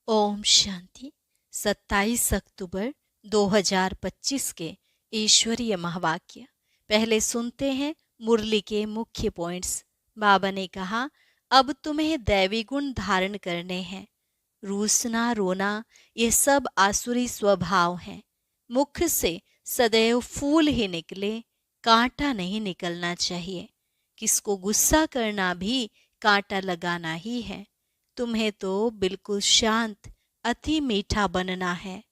ओम शांति। 27 अक्टूबर 2025 के ईश्वरीय महावाक्य। पहले सुनते हैं मुरली के मुख्य पॉइंट्स। बाबा ने कहा, अब तुम्हें दैवी गुण धारण करने हैं। रूसना, रोना, ये सब आसुरी स्वभाव हैं। मुख से सदैव फूल ही निकले, कांटा नहीं निकलना चाहिए। किसको गुस्सा करना भी कांटा लगाना ही है। तुम्हें तो बिल्कुल शांत, अति मीठा बनना है।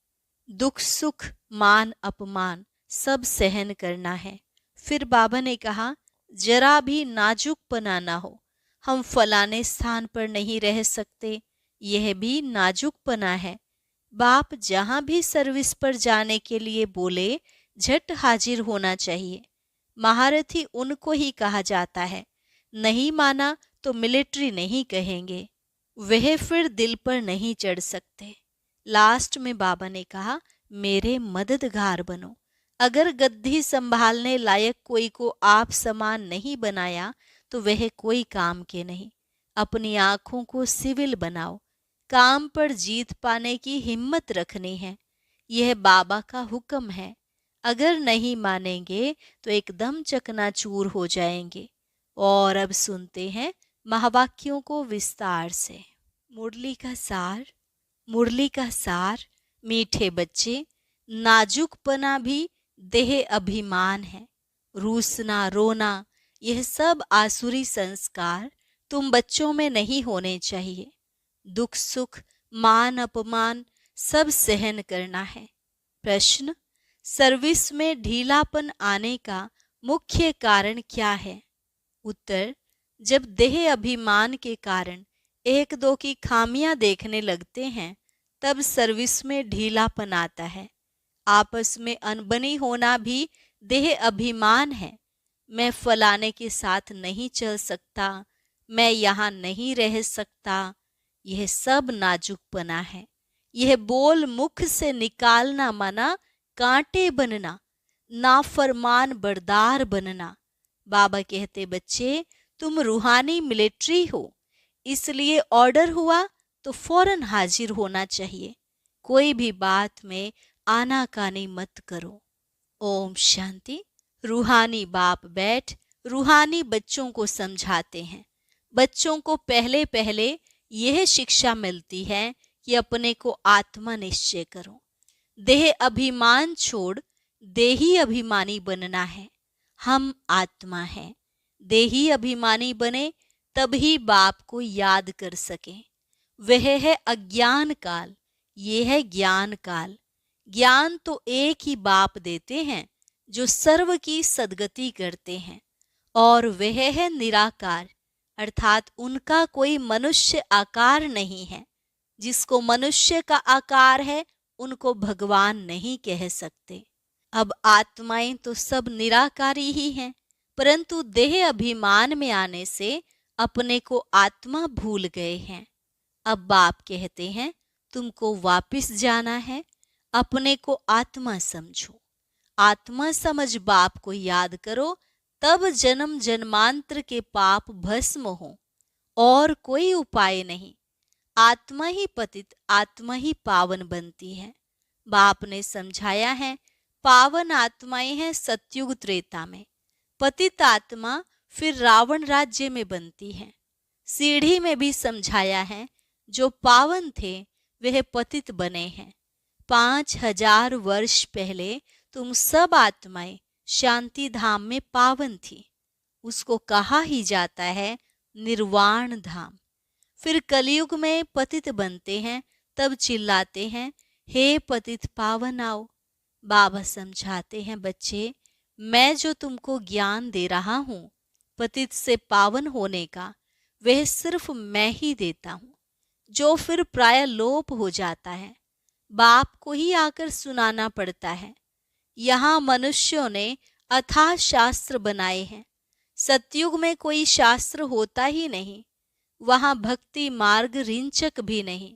दुख सुख, मान अपमान सब सहन करना है। फिर बाबा ने कहा, जरा भी नाजुकपना ना हो। हम फलाने स्थान पर नहीं रह सकते, यह भी नाजुकपना है। बाप जहां भी सर्विस पर जाने के लिए बोले, झट हाजिर होना चाहिए। महारथी उनको ही कहा जाता है। नहीं माना तो मिलिट्री नहीं कहेंगे। वह फिर दिल पर नहीं चढ़ सकते। लास्ट में बाबा ने कहा, मेरे मददगार बनो। अगर गद्दी संभालने लायक कोई को आप समान नहीं बनाया तो वह कोई काम के नहीं। अपनी आंखों को सिविल बनाओ। काम पर जीत पाने की हिम्मत रखनी है। यह बाबा का हुक्म है। अगर नहीं मानेंगे तो एकदम चकनाचूर हो जाएंगे। और अब सुनते हैं महावाक्यों को विस्तार से। मुरली का सार। मुरली का सार, मीठे बच्चे, नाजुकपना भी देह अभिमान है। रूसना, रोना, यह सब आसुरी संस्कार तुम बच्चों में नहीं होने चाहिए। दुख सुख, मान अपमान सब सहन करना है। प्रश्न, सर्विस में ढीलापन आने का मुख्य कारण क्या है? उत्तर, जब देह अभिमान के कारण एक दो की खामियां देखने लगते हैं तब सर्विस में ढीलापन आता है। आपस में अनबनी होना भी देह अभिमान है। मैं फलाने के साथ नहीं चल सकता, मैं यहाँ नहीं रह सकता, यह सब नाजुकपना है। यह बोल मुख से निकालना माना कांटे बनना, नाफरमान बरदार बनना। बाबा कहते, बच्चे तुम रूहानी मिलिट्री हो, इसलिए ऑर्डर हुआ तो फौरन हाजिर होना चाहिए। कोई भी बात में आनाकानी मत करो। ओम शांति। रूहानी बाप बैठ रूहानी बच्चों को समझाते हैं। बच्चों को पहले पहले यह शिक्षा मिलती है कि अपने को आत्मा निश्चय करो। देह अभिमान छोड़ देही अभिमानी बनना है। हम आत्मा हैं। देही अभिमानी बने तभी बाप को याद कर सकें। वह है अज्ञान काल, ये है ज्ञान काल। ज्ञान तो एक ही बाप देते हैं जो सर्व की सद्गति करते हैं, और वह है निराकार, अर्थात उनका कोई मनुष्य आकार नहीं है। जिसको मनुष्य का आकार है उनको भगवान नहीं कह सकते। अब आत्माएं तो सब निराकारी ही हैं, परंतु देह अभिमान में आने से अपने को आत्मा भूल गए हैं। अब बाप कहते हैं, तुमको वापिस जाना है, अपने को आत्मा समझो। आत्मा समझ बाप को याद करो, तब जन्म जन्मांतर के पाप भस्म हो। और कोई उपाय नहीं। आत्मा ही पतित, आत्मा ही पावन बनती है। बाप ने समझाया है, पावन आत्माएं हैं सतयुग त्रेता में। पतित आत्मा फिर रावण राज्य में बनती है। सीढ़ी में भी समझाया है, जो पावन थे वह पतित बने हैं। 5000 वर्ष पहले तुम सब आत्माएं शांति धाम में पावन थी। उसको कहा ही जाता है निर्वाण धाम। फिर कलयुग में पतित बनते हैं, तब चिल्लाते हैं, हे पतित पावन आओ। बाबा समझाते हैं, बच्चे मैं जो तुमको ज्ञान दे रहा हूँ पतित से पावन होने का, वह सिर्फ मैं ही देता हूँ, जो फिर प्राय लोप हो जाता है। बाप को ही आकर सुनाना पड़ता है। यहाँ मनुष्यों ने अथाह शास्त्र बनाए हैं। सतयुग में कोई शास्त्र होता ही नहीं। वहाँ भक्ति मार्ग रिंचक भी नहीं।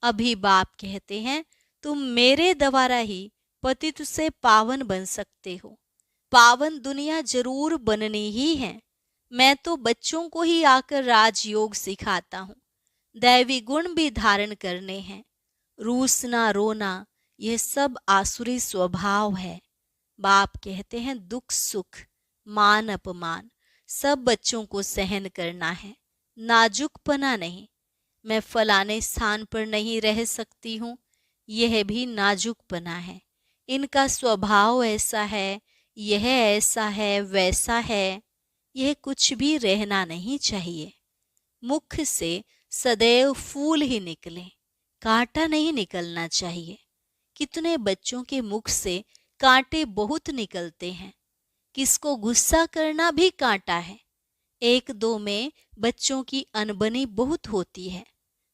अभी बाप कहते हैं, तुम मेरे द्वारा ही पतित से पावन बन सकते हो। पावन दुनिया जरूर बननी ही है। मैं तो बच्चों को ही आकर राजयोग सिखाता हूँ। दैवी गुण भी धारण करने हैं। रूसना, रोना, यह सब आसुरी स्वभाव है। बाप कहते हैं दुख सुख, मान अपमान सब बच्चों को सहन करना है, नाजुकपना नहीं। मैं फलाने स्थान पर नहीं रह सकती हूँ, यह भी नाजुकपना है। इनका स्वभाव ऐसा है, यह ऐसा है, वैसा है, यह कुछ भी रहना नहीं चाहिए। मुख से सदैव फूल ही निकले, कांटा नहीं निकलना चाहिए। कितने बच्चों के मुख से कांटे बहुत निकलते हैं। किसको गुस्सा करना भी कांटा है। एक दो में बच्चों की अनबनी बहुत होती है।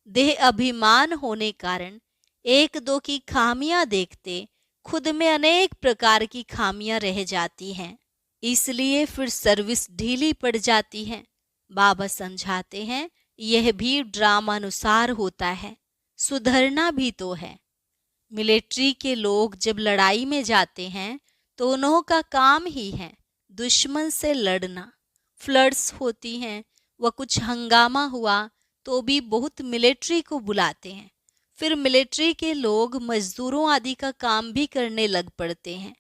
देह अभिमान होने कारण एक दो की खामियां देखते खुद में अनेक प्रकार की खामियां रह जाती हैं, इसलिए फिर सर्विस ढीली पड़ जाती है। बाबा समझाते हैं यह भी ड्रामानुसार होता है, सुधरना भी तो है। मिलिट्री के लोग जब लड़ाई में जाते हैं तो उन्हों का काम ही है दुश्मन से लड़ना। फ्लड्स होती हैं व कुछ हंगामा हुआ तो भी बहुत मिलिट्री को बुलाते हैं। फिर मिलिट्री के लोग मजदूरों आदि का काम भी करने लग पड़ते हैं।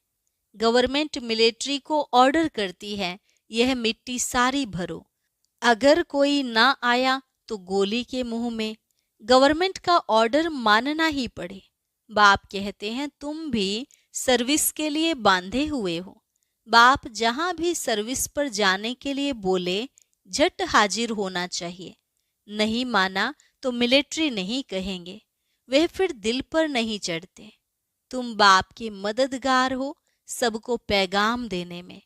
गवर्नमेंट मिलिट्री को ऑर्डर करती है यह मिट्टी सारी भरो, अगर कोई ना आया तो गोली के मुंह में। गवर्नमेंट का ऑर्डर मानना ही पड़े। बाप कहते हैं तुम भी सर्विस के लिए बांधे हुए हो। बाप जहां भी सर्विस पर जाने के लिए बोले झट हाजिर होना चाहिए। नहीं माना तो मिलिट्री नहीं कहेंगे, वे फिर दिल पर नहीं चढ़ते। तुम बाप के मददगार हो सबको पैगाम देने में।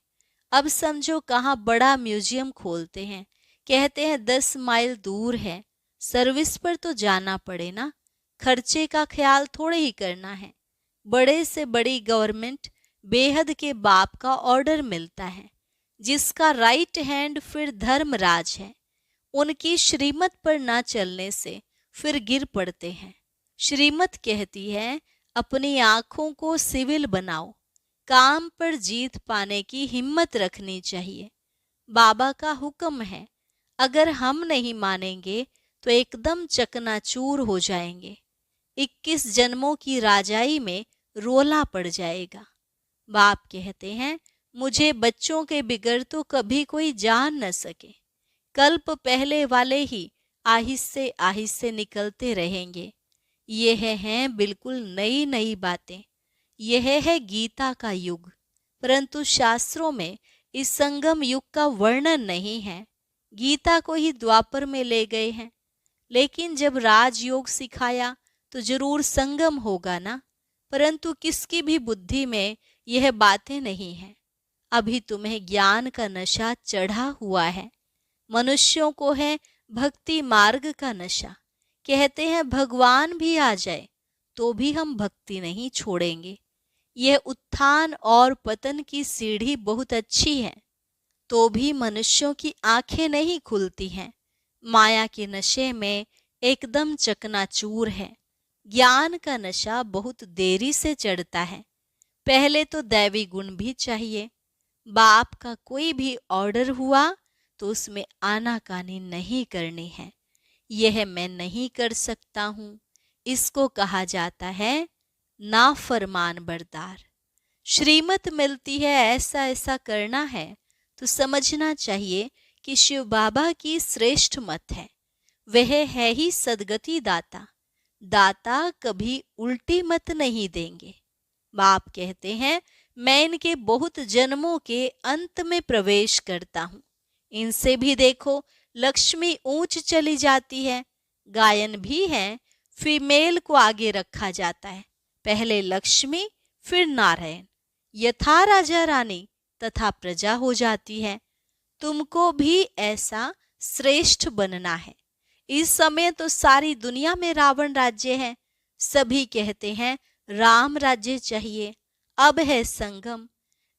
अब समझो कहाँ बड़ा म्यूजियम खोलते हैं, कहते हैं 10 माइल दूर है, सर्विस पर तो जाना पड़े ना, खर्चे का ख्याल थोड़े ही करना है। बड़े से बड़ी गवर्नमेंट बेहद के बाप का ऑर्डर मिलता है, जिसका राइट हैंड फिर धर्मराज है। उनकी श्रीमत पर ना चलने से फिर गिर पड़ते हैं। श्रीमत कहती है अपनी आंखों को सिविल बनाओ, काम पर जीत पाने की हिम्मत रखनी चाहिए। बाबा का हुक्म है, अगर हम नहीं मानेंगे तो एकदम चकनाचूर हो जाएंगे। 21 जन्मों की राजाई में रोला पड़ जाएगा। बाप कहते हैं मुझे बच्चों के बिगड़ तो कभी कोई जान न सके। कल्प पहले वाले ही आहिस्ते आहिस्ते निकलते रहेंगे। यह हैं बिल्कुल नई नई बातें। यह है गीता का युग, परंतु शास्त्रों में इस संगम युग का वर्णन नहीं है। गीता को ही द्वापर में ले गए हैं, लेकिन जब राजयोग सिखाया तो जरूर संगम होगा ना, परंतु किसकी भी बुद्धि में यह बातें नहीं हैं। अभी तुम्हें ज्ञान का नशा चढ़ा हुआ है। मनुष्यों को है भक्ति मार्ग का नशा। कहते हैं भगवान भी आ जाए तो भी हम भक्ति नहीं छोड़ेंगे। यह उत्थान और पतन की सीढ़ी बहुत अच्छी है, तो भी मनुष्यों की आंखें नहीं खुलती हैं। माया के नशे में एकदम चकनाचूर है। ज्ञान का नशा बहुत देरी से चढ़ता है। पहले तो दैवी गुण भी चाहिए। बाप का कोई भी ऑर्डर हुआ तो उसमें आनाकानी नहीं करनी है। यह मैं नहीं कर सकता हूँ, इसको कहा जाता है नाफरमान बरदार। श्रीमत मिलती है ऐसा ऐसा करना है तो समझना चाहिए कि शिव बाबा की श्रेष्ठ मत है। वह है ही सदगति दाता। दाता कभी उल्टी मत नहीं देंगे। बाप कहते हैं मैं इनके बहुत जन्मों के अंत में प्रवेश करता हूँ। इनसे भी देखो लक्ष्मी ऊंच चली जाती है। गायन भी है, फीमेल को आगे रखा जाता है। पहले लक्ष्मी फिर नारायण, यथा राजा रानी तथा प्रजा हो जाती है। तुमको भी ऐसा श्रेष्ठ बनना है। इस समय तो सारी दुनिया में रावण राज्य है। सभी कहते हैं राम राज्य चाहिए। अब है संगम।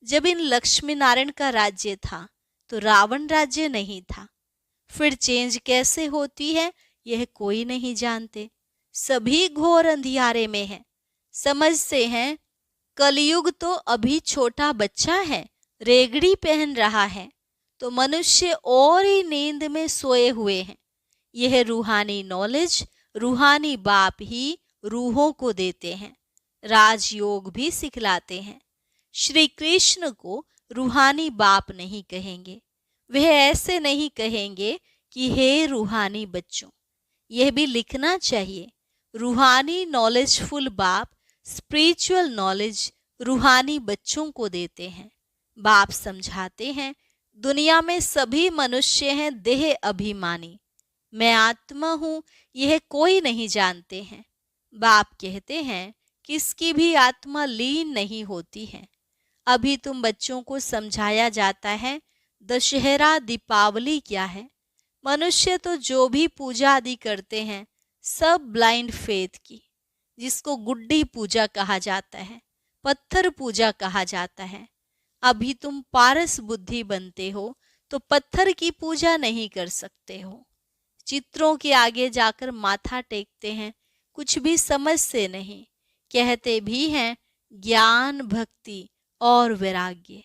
जब इन लक्ष्मी नारायण का राज्य था तो रावण राज्य नहीं था। फिर चेंज कैसे होती है यह कोई नहीं जानते। सभी घोर अंधियारे में है। समझते हैं कलयुग तो अभी छोटा बच्चा है, रेगड़ी पहन रहा है, तो मनुष्य और ही नींद में सोए हुए हैं। यह रूहानी नॉलेज, रूहानी बाप ही रूहों को देते हैं, राजयोग भी सिखलाते हैं। श्री कृष्ण को रूहानी बाप नहीं कहेंगे। वह ऐसे नहीं कहेंगे कि हे रूहानी बच्चों। यह भी लिखना चाहिए, रूहानी नॉलेजफुल बाप स्पिरिचुअल नॉलेज रूहानी बच्चों को देते हैं। बाप समझाते हैं, दुनिया में सभी मनुष्य हैं देह अभिमानी। मैं आत्मा हूं यह कोई नहीं जानते हैं। बाप कहते हैं किसकी भी आत्मा लीन नहीं होती है। अभी तुम बच्चों को समझाया जाता है दशहरा दीपावली क्या है। मनुष्य तो जो भी पूजा आदि करते हैं सब ब्लाइंड फेथ की, जिसको गुड्डी पूजा कहा जाता है, पत्थर पूजा कहा जाता है। अभी तुम पारस बुद्धि बनते हो तो पत्थर की पूजा नहीं कर सकते हो। चित्रों के आगे जाकर माथा टेकते हैं, कुछ भी समझते नहीं। कहते भी हैं ज्ञान भक्ति और वैराग्य।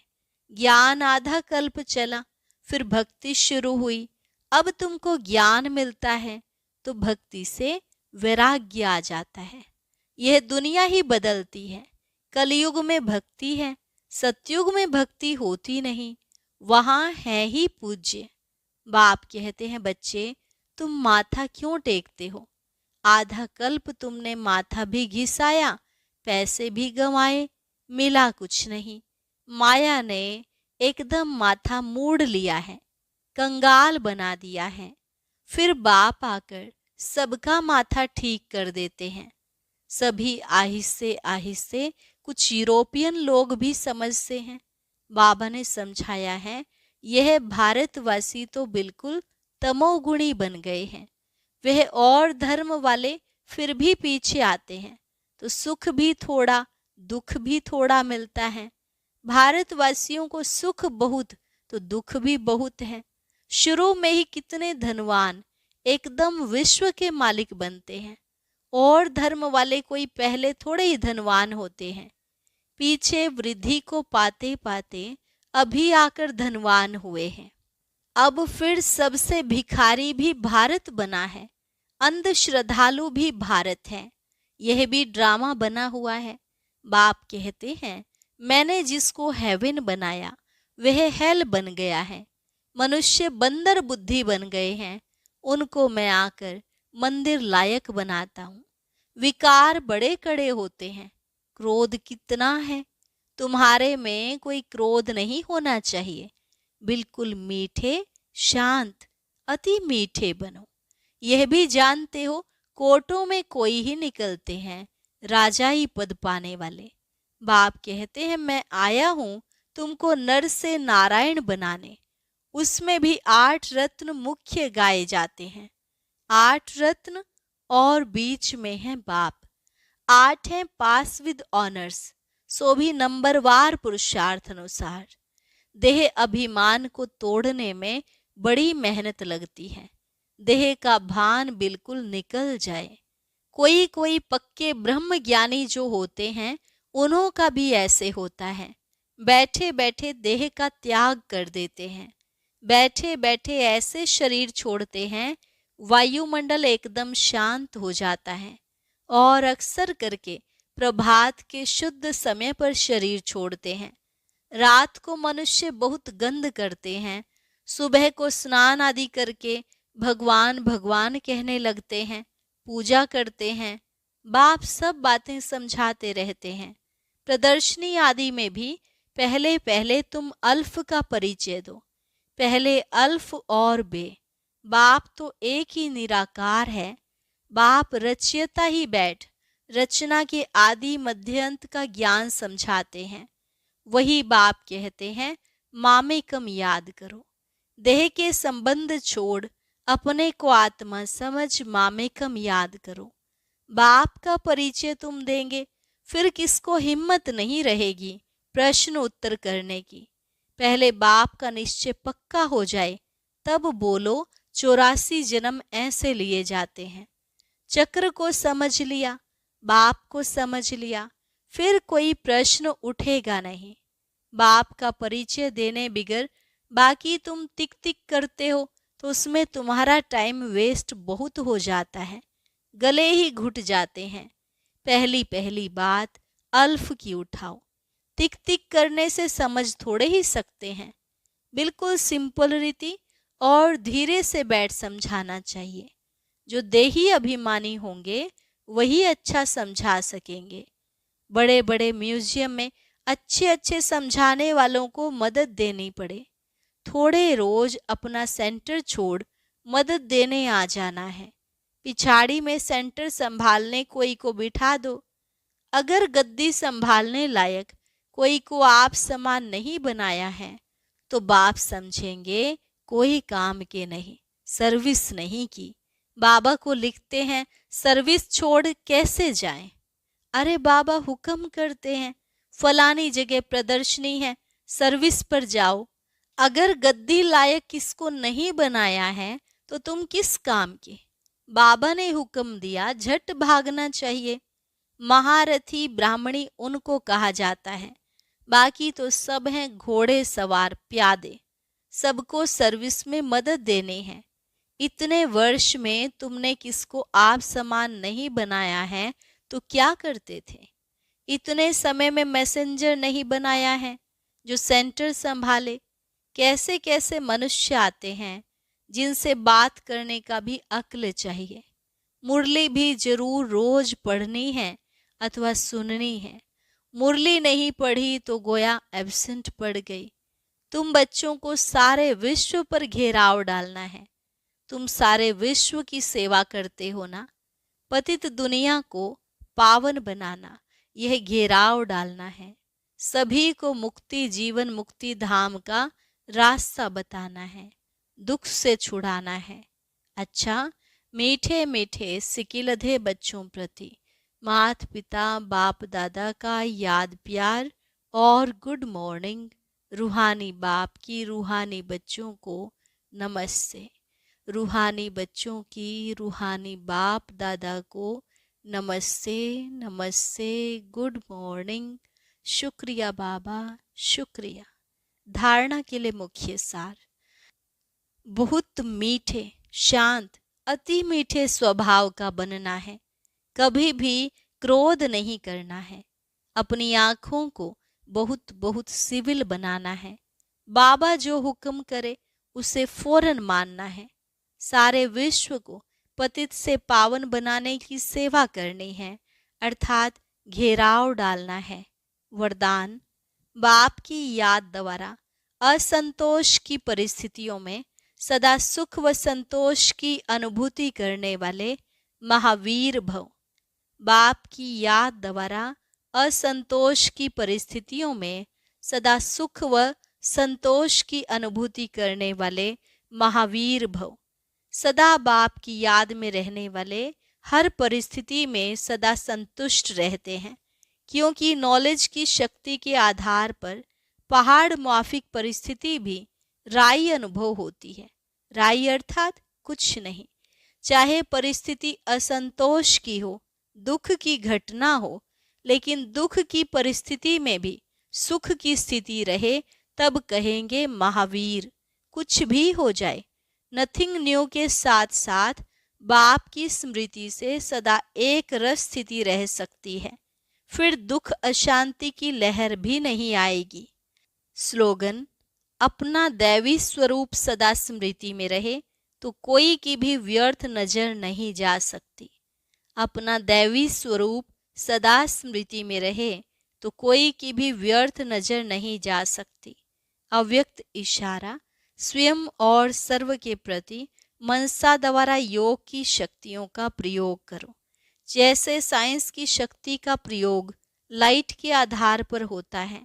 ज्ञान आधा कल्प चला, फिर भक्ति शुरू हुई। अब तुमको ज्ञान मिलता है तो भक्ति से वैराग्य आ जाता है। यह दुनिया ही बदलती है। कलयुग में भक्ति है, सतयुग में भक्ति होती नहीं, वहां है ही पूज्य। बाप कहते हैं बच्चे तुम माथा क्यों टेकते हो? आधा कल्प तुमने माथा भी घिसाया, पैसे भी गंवाए, मिला कुछ नहीं। माया ने एकदम माथा मोड़ लिया है, कंगाल बना दिया है। फिर बाप आकर सबका माथा ठीक कर देते हैं। सभी आहिस्ते आहिस्ते कुछ यूरोपियन लोग भी समझते हैं। बाबा ने समझाया है यह भारतवासी तो बिल्कुल तमोगुणी बन गए हैं। वह और धर्म वाले फिर भी पीछे आते हैं तो सुख भी थोड़ा दुख भी थोड़ा मिलता है। भारतवासियों को सुख बहुत तो दुख भी बहुत है। शुरू में ही कितने धनवान एकदम विश्व के मालिक बनते हैं, और धर्म वाले कोई पहले थोड़े ही धनवान होते हैं। पीछे वृद्धि को पाते पाते अभी आकर धनवान हुए हैं। अब फिर सबसे भिखारी भी भारत बना है, अंध श्रद्धालु भी भारत है। यह भी ड्रामा बना हुआ है। बाप कहते हैं मैंने जिसको हेवन बनाया वह हेल बन गया है। मनुष्य बंदर बुद्धि बन गए हैं, उनको मैं आकर मंदिर लायक बनाता हूँ। विकार बड़े कड़े होते हैं, क्रोध कितना है। तुम्हारे में कोई क्रोध नहीं होना चाहिए। बिल्कुल मीठे शांत अति मीठे बनो। यह भी जानते हो कोर्टों में कोई ही निकलते हैं राजाई पद पाने वाले। बाप कहते हैं मैं आया हूं तुमको नर से नारायण बनाने। उसमें भी 8 रत्न मुख्य गाए जाते हैं। 8 रत्न और बीच में है बाप। 8 हैं पास विद ऑनर्स, सो भी नंबरवार पुरुषार्थ अनुसार। देह अभिमान को तोड़ने में बड़ी मेहनत लगती है। देह का भान बिल्कुल निकल जाए। कोई कोई पक्के ब्रह्म ज्ञानी जो होते हैं उन्हों का भी ऐसे होता है। बैठे बैठे देह का त्याग कर देते हैं। बैठे बैठे ऐसे शरीर छोड़ते हैं वायुमंडल एकदम शांत हो जाता है। और अक्सर करके प्रभात के शुद्ध समय पर शरीर छोड़ते हैं। रात को मनुष्य बहुत गंध करते हैं। सुबह को स्नान आदि करके भगवान भगवान कहने लगते हैं, पूजा करते हैं। बाप सब बातें समझाते रहते हैं। प्रदर्शनी आदि में भी पहले पहले तुम अल्फ का परिचय दो। पहले अल्फ और बे। बाप तो एक ही निराकार है। बाप रचयिता ही बैठ रचना के आदि मध्य अंत का ज्ञान समझाते हैं। वही बाप कहते हैं मामेकम याद करो। देह के संबंध छोड़ अपने को आत्मा समझ मामेकम याद करो। बाप का परिचय तुम देंगे, फिर किसको हिम्मत नहीं रहेगी प्रश्न उत्तर करने की। पहले बाप का निश्चय पक्का हो जाए तब बोलो 84 जन्म ऐसे लिए जाते हैं। चक्र को समझ लिया, बाप को समझ लिया, फिर कोई प्रश्न उठेगा नहीं। बाप का परिचय देने बिगर बाकी तुम टिक टिक करते हो तो उसमें तुम्हारा टाइम वेस्ट बहुत हो जाता है। गले ही घुट जाते हैं। पहली पहली बात अल्फ की उठाओ। टिक टिक करने से समझ थोड़े ही सकते हैं। बिल्कुल सिंपल रीति और धीरे से बैठ समझाना चाहिए। जो देही अभिमानी होंगे वही अच्छा समझा सकेंगे। बड़े बड़े म्यूजियम में अच्छे अच्छे समझाने वालों को मदद देनी पड़े। थोड़े रोज अपना सेंटर छोड़ मदद देने आ जाना है। पिछाड़ी में सेंटर संभालने कोई को बिठा दो। अगर गद्दी संभालने लायक कोई को आप समान नहीं बनाया है तो बाप समझेंगे कोई काम के नहीं, सर्विस नहीं की। बाबा को लिखते हैं सर्विस छोड़ कैसे जाएं। अरे बाबा हुक्म करते हैं फलानी जगह प्रदर्शनी है, सर्विस पर जाओ। अगर गद्दी लायक किसको नहीं बनाया है तो तुम किस काम के। बाबा ने हुक्म दिया, झट भागना चाहिए। महारथी ब्राह्मणी उनको कहा जाता है, बाकी तो सब हैं घोड़े सवार प्यादे। सबको सर्विस में मदद देने हैं। इतने वर्ष में तुमने किसको आप समान नहीं बनाया है तो क्या करते थे। इतने समय में मैसेंजर नहीं बनाया है जो सेंटर संभाले। कैसे कैसे मनुष्य आते हैं जिनसे बात करने का भी अक्ल चाहिए। मुरली भी जरूर रोज पढ़नी है अथवा सुननी है। मुरली नहीं पढ़ी तो गोया एब्सेंट पड़ गई। तुम बच्चों को सारे विश्व पर घेराव डालना है। तुम सारे विश्व की सेवा करते हो ना। पतित दुनिया को पावन बनाना, यह घेराव डालना है। सभी को मुक्ति, जीवन मुक्ति धाम का रास्ता बताना है, दुख से छुड़ाना है। अच्छा, मीठे मीठे सिकिलधे बच्चों प्रति माता पिता बाप दादा का याद प्यार और गुड मॉर्निंग। रूहानी बाप की रूहानी बच्चों को नमस्ते। रूहानी बच्चों की रूहानी बाप दादा को नमस्ते नमस्ते, गुड मॉर्निंग। शुक्रिया बाबा, शुक्रिया। धारणा के लिए मुख्य सार। बहुत मीठे, शांत, अति मीठे स्वभाव का बनना है। कभी भी क्रोध नहीं करना है। अपनी आंखों को बहुत बहुत सिविल बनाना है। बाबा जो हुक्म करे उसे फौरन मानना है। सारे विश्व को पतित से पावन बनाने की सेवा करनी है, अर्थात घेराव डालना है। वरदान। बाप की याद द्वारा असंतोष की परिस्थितियों में सदा सुख व संतोष की अनुभूति करने वाले महावीर भव। बाप की याद द्वारा असंतोष की परिस्थितियों में सदा सुख व संतोष की अनुभूति करने वाले महावीर भव। सदा बाप की याद में रहने वाले हर परिस्थिति में सदा संतुष्ट रहते हैं, क्योंकि नॉलेज की शक्ति के आधार पर पहाड़ माफिक परिस्थिति भी राई अनुभव होती है। राई अर्थात कुछ नहीं। चाहे परिस्थिति असंतोष की हो, दुख की घटना हो, लेकिन दुख की परिस्थिति में भी सुख की स्थिति रहे तब कहेंगे महावीर। कुछ भी हो जाए, नथिंग न्यू के साथ साथ बाप की स्मृति से सदा एक रस स्थिति रह सकती है। फिर दुख अशांति की लहर भी नहीं आएगी। स्लोगन। अपना दैवी स्वरूप सदा स्मृति में रहे तो कोई की भी व्यर्थ नजर नहीं जा सकती। अपना दैवी स्वरूप सदा स्मृति में रहे तो कोई की भी व्यर्थ नजर नहीं जा सकती। अव्यक्त इशारा। स्वयं और सर्व के प्रति मनसा द्वारा योग की शक्तियों का प्रयोग करो। जैसे साइंस की शक्ति का प्रयोग लाइट के आधार पर होता है।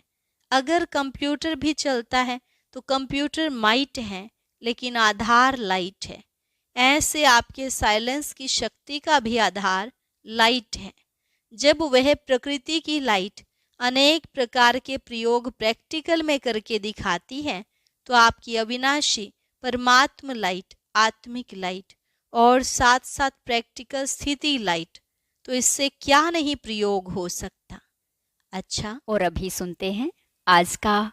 अगर कंप्यूटर भी चलता है तो कंप्यूटर माइट है, लेकिन आधार लाइट है। ऐसे आपके साइलेंस की शक्ति का भी आधार लाइट है। जब वह प्रकृति की लाइट अनेक प्रकार के प्रयोग प्रैक्टिकल में करके दिखाती है तो आपकी अविनाशी परमात्म लाइट, आत्मिक लाइट और साथ साथ प्रैक्टिकल स्थिति लाइट, तो इससे क्या नहीं प्रयोग हो सकता। अच्छा, और अभी सुनते हैं आज का